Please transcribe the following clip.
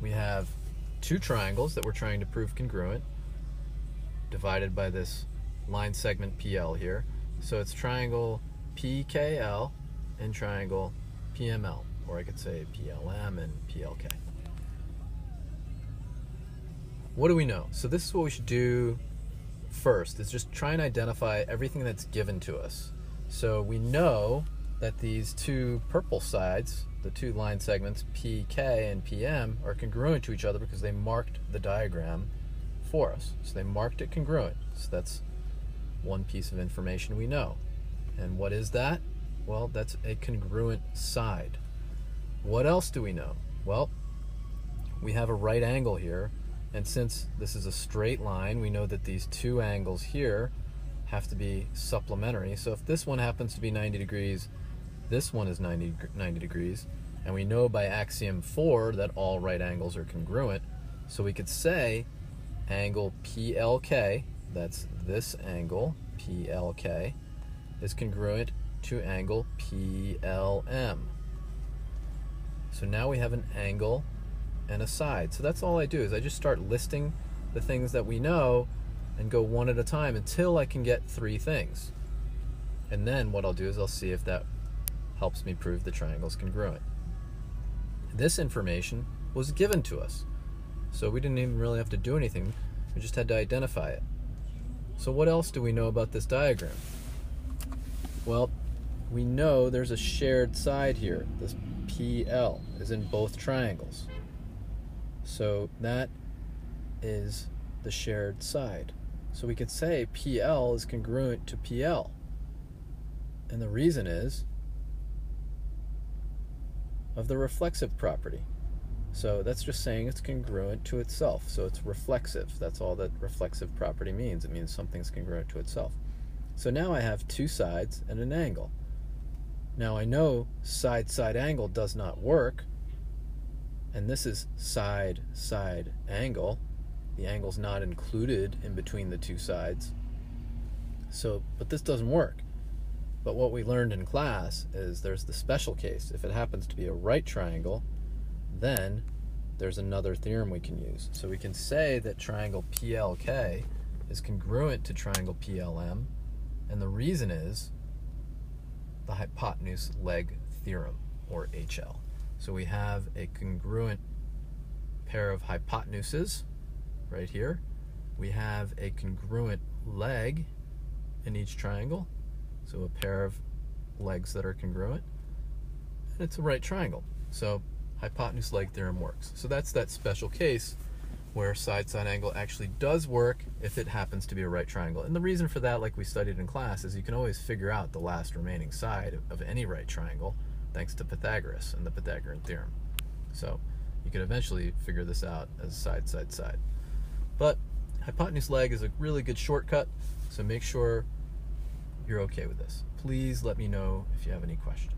we have two triangles that we're trying to prove congruent, divided by this line segment PL here. So it's triangle PKL and triangle PML, or I could say PLM and PLK. What do we know? So this is what we should do first, is just try and identify everything that's given to us. So we know that these two purple sides, the two line segments PK and PM, are congruent to each other because they marked the diagram for us. So they marked it congruent. So that's one piece of information we know. And what is that? Well, that's a congruent side. What else do we know? Well, we have a right angle here, and since this is a straight line, we know that these two angles here have to be supplementary. So if this one happens to be 90 degrees, this one is 90 degrees, and we know by axiom 4 that all right angles are congruent. So we could say angle PLK, that's this angle, PLK, is congruent to angle PLM. So now we have an angle and a side. So that's all I do, is I just start listing the things that we know and go one at a time until I can get 3 things. And then what I'll do is I'll see if that helps me prove the triangle's congruent. This information was given to us, so we didn't even really have to do anything. We just had to identify it. So what else do we know about this diagram? Well, we know there's a shared side here. This PL is in both triangles. So that is the shared side. So we could say PL is congruent to PL. And the reason is of the reflexive property. So that's just saying it's congruent to itself. So it's reflexive. That's all that reflexive property means. It means something's congruent to itself. So now I have two sides and an angle. Now I know side-side angle does not work, and this is side-side angle. The angle's not included in between the two sides. But this doesn't work. But what we learned in class is there's the special case. If it happens to be a right triangle, then there's another theorem we can use. So we can say that triangle PLK is congruent to triangle PLM, and the reason is the hypotenuse leg theorem, or HL. So we have a congruent pair of hypotenuses right here. We have a congruent leg in each triangle, so a pair of legs that are congruent, and it's a right triangle. So hypotenuse leg theorem works. So that's that special case where side-side angle actually does work if it happens to be a right triangle. And the reason for that, like we studied in class, is you can always figure out the last remaining side of any right triangle thanks to Pythagoras and the Pythagorean theorem. So you can eventually figure this out as side, side, side. But hypotenuse leg is a really good shortcut, so make sure you're okay with this. Please let me know if you have any questions.